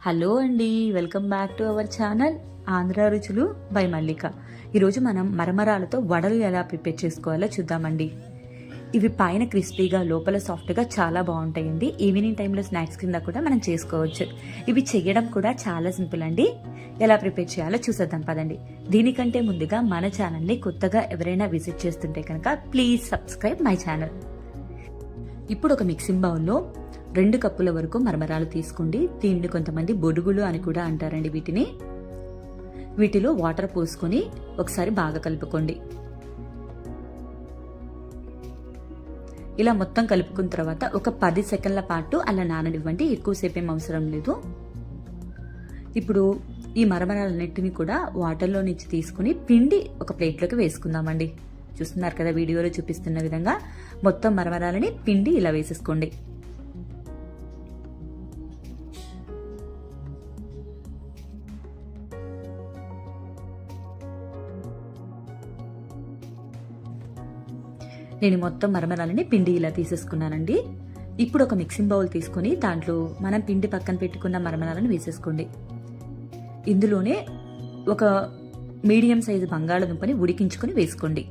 Hello అండి, welcome back to our channel Andhra రుచులు by మల్లిక. ఈరోజు మనం మరమరాలతో వడలు ఎలా ప్రిపేర్ చేసుకోవాలో చూద్దామండి. ఇవి పైన క్రిస్పీగా లోపల సాఫ్ట్గా చాలా బాగుంటాయండి. ఈవినింగ్ టైంలో స్నాక్స్ కింద కూడా మనం చేసుకోవచ్చు. ఇవి చేయడం కూడా చాలా సింపుల్ అండి. ఎలా ప్రిపేర్ చేయాలో చూసేద్దాం పదండి. దీనికంటే ముందుగా మన ఛానల్ని కొత్తగా ఎవరైనా విజిట్ చేస్తుంటే కనుక ప్లీజ్ సబ్స్క్రైబ్ మై ఛానల్. ఇప్పుడు ఒక మిక్సింగ్ బౌల్లో 2 కప్పుల వరకు మరమరాలు తీసుకోండి. దీన్ని కొంతమంది బొడుగులు అని కూడా అంటారండి. వీటిలో వాటర్ పోసుకొని ఒకసారి బాగా కలుపుకోండి. ఇలా మొత్తం కలుపుకున్న తర్వాత ఒక 10 సెకండ్ల పాటు అలా నాననివ్వండి. ఎక్కువసేపు ఏం అవసరం లేదు. ఇప్పుడు ఈ మరమరాలన్నింటినీ కూడా వాటర్లో నుంచి తీసుకుని పిండి ఒక ప్లేట్లోకి వేసుకుందామండి. చూస్తున్నారు కదా, వీడియోలో చూపిస్తున్న విధంగా మొత్తం మరమరాలని పిండి ఇలా వేసేసుకోండి. నేను మొత్తం మరమరాలని పిండి ఇలా తీసేసుకున్నానండి. ఇప్పుడు ఒక మిక్సింగ్ బౌల్ తీసుకుని దాంట్లో మనం పిండి పక్కన పెట్టుకున్న మరమరాలను వేసేసుకోండి. ఇందులోనే ఒక మీడియం సైజు బంగాళదుంపని ఉడికించుకొని వేసుకోండి.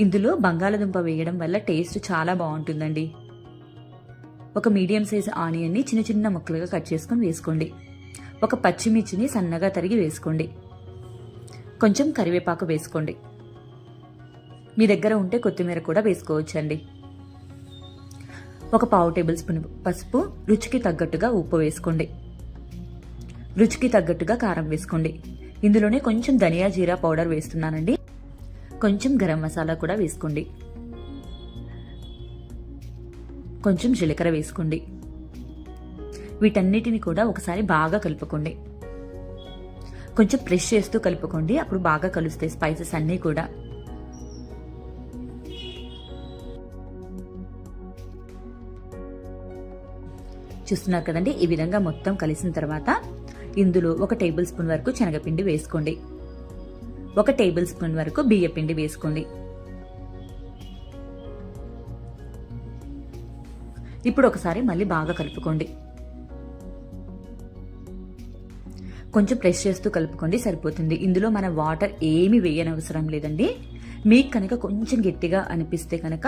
ఇందులో బంగాళదుంప వేయడం వల్ల టేస్ట్ చాలా బాగుంటుందండి. ఒక మీడియం సైజు ఆనియన్ని చిన్న చిన్న ముక్కలుగా కట్ చేసుకొని వేసుకోండి. ఒక పచ్చిమిర్చిని సన్నగా తరిగి వేసుకోండి. కొంచెం కరివేపాకు వేసుకోండి. మీ దగ్గర ఉంటే కొత్తిమీర కూడా వేసుకోవచ్చండి. ఒక 1/2 టేబుల్ స్పూన్ పసుపు, రుచికి తగ్గట్టుగా ఉప్పు వేసుకోండి. రుచికి తగ్గట్టుగా కారం వేసుకోండి. ఇందులోనే కొంచెం ధనియా జీరా పౌడర్ వేస్తున్నానండి. కొంచెం గరం మసాలా కూడా వేసుకోండి. కొంచెం జీలకర్ర వేసుకోండి. వీటన్నిటిని కూడా ఒకసారి బాగా కలుపుకోండి. కొంచెం ప్రెస్ చేస్తూ కలుపుకోండి, అప్పుడు బాగా కలుస్తాయి స్పైసెస్ అన్నీ కూడా. చూస్తున్నారు కదండి, ఈ విధంగా మొత్తం కలిసిన తర్వాత ఇందులో 1 టేబుల్ స్పూన్ వరకు శనగపిండి వేసుకోండి. 1 టేబుల్ స్పూన్ వరకు బియ్యపిండి వేసుకోండి. ఇప్పుడు ఒకసారి మళ్ళీ బాగా కలుపుకోండి. కొంచెం ప్రెస్ చేస్తూ కలుపుకోండి, సరిపోతుంది. ఇందులో మన వాటర్ ఏమి వేయనవసరం లేదండి. మీకు కనుక కొంచెం గట్టిగా అనిపిస్తే కనుక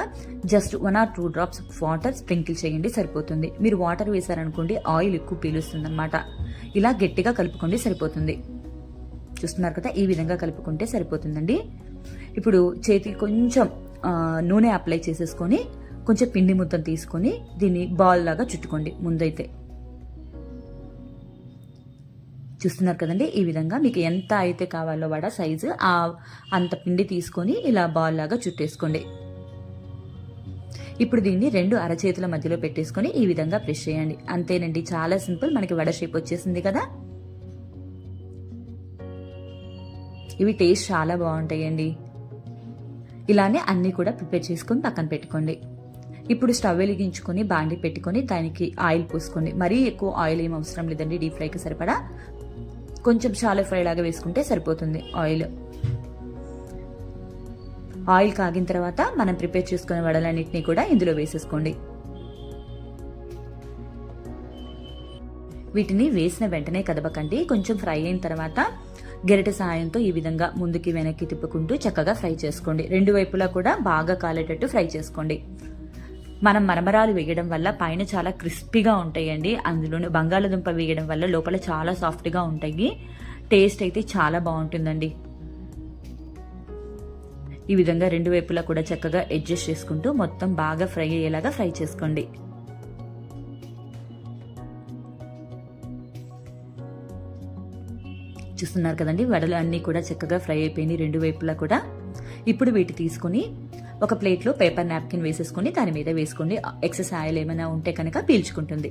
just 1 or 2 drops water sprinkle చేయండి, సరిపోతుంది. మీరు వాటర్ వేసారనుకోండి ఆయిల్ ఎక్కువ పీలుస్తుంది అనమాట. ఇలా గట్టిగా కలుపుకోండి, సరిపోతుంది. చూస్తున్నారు కదా, ఈ విధంగా కలుపుకుంటే సరిపోతుందండి. ఇప్పుడు చేతికి కొంచెం నూనె అప్లై చేసేసుకొని కొంచెం పిండి ముద్దను తీసుకొని దీన్ని బాల్ లాగా చుట్టుకోండి. ముందైతే చూస్తున్నారు కదండి, ఈ విధంగా మీకు ఎంత అయితే కావాలో వడ సైజు అంత పిండి తీసుకొని ఇలా బాల్ లాగా చుట్టేసుకోండి. ఇప్పుడు దీన్ని 2 అరచేతుల మధ్యలో పెట్టేసుకొని ఈ విధంగా ప్రెస్ చేయండి. అంతేనండి, చాలా సింపుల్. మనకి వడ షేప్ వచ్చేసింది కదా. ఇవి టేస్ట్ చాలా బాగుంటాయండి. ఇలానే అన్ని కూడా ప్రిపేర్ చేసుకొని పక్కన పెట్టుకోండి. ఇప్పుడు స్టవ్ వెలిగించుకొని బాండి పెట్టుకొని దానికి ఆయిల్ పోసుకోండి. మరీ ఎక్కువ ఆయిల్ ఏం అవసరం లేదండి. డీప్ ఫ్రైకి సరిపడా కొంచెం షాలో ఫ్రై లాగా వేసుకుంటే సరిపోతుంది. ఆయిల్ కాగిన తర్వాత మనం ప్రిపేర్ చేసుకునే వడలన్నింటినీ కూడా ఇందులో వేసేసుకోండి. వీటిని వేసిన వెంటనే కదపకండి. కొంచెం ఫ్రై అయిన తర్వాత గరిటె సహాయంతో ఈ విధంగా ముందుకి వెనక్కి తిప్పుకుంటూ చక్కగా ఫ్రై చేసుకోండి. 2 వైపులా కూడా బాగా కాలేటట్టు ఫ్రై చేసుకోండి. మనం మరమరాలు వేయడం వల్ల పైన చాలా క్రిస్పీగా ఉంటాయండి. అందులోనే బంగాళదుంప వేయడం వల్ల లోపల చాలా సాఫ్ట్గా ఉంటాయి. టేస్ట్ అయితే చాలా బాగుంటుందండి. ఈ విధంగా 2 వైపులా కూడా చక్కగా అడ్జస్ట్ చేసుకుంటూ మొత్తం బాగా ఫ్రై అయ్యేలాగా ఫ్రై చేసుకోండి. చూస్తున్నారు కదండి, వడలు అన్నీ కూడా చక్కగా ఫ్రై అయిపోయినాయి 2 వైపులా కూడా. ఇప్పుడు వీటి తీసుకుని ఒక ప్లేట్లో పేపర్ నాప్కిన్ వేసేసుకొని దాని మీద వేసుకోండి. ఎక్సెస్ ఆయిల్ ఏమైనా ఉంటే కనుక పీల్చుకుంటుంది.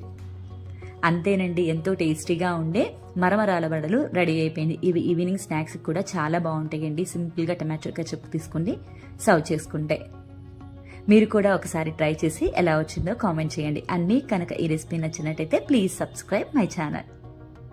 అంతేనండి, ఎంతో టేస్టీగా ఉండే మరమరాల వడలు రెడీ అయిపోయింది. ఇవి ఈవినింగ్ స్నాక్స్ కూడా చాలా బాగుంటాయండి. సింపుల్గా టమాటో కెచప్ తీసుకుని సర్వ్ చేసుకుంటే. మీరు కూడా ఒకసారి ట్రై చేసి ఎలా వచ్చిందో కామెంట్ చేయండి. అన్నీ కనుక ఈ రెసిపీ నచ్చినట్టయితే ప్లీజ్ సబ్స్క్రైబ్ మై ఛానల్.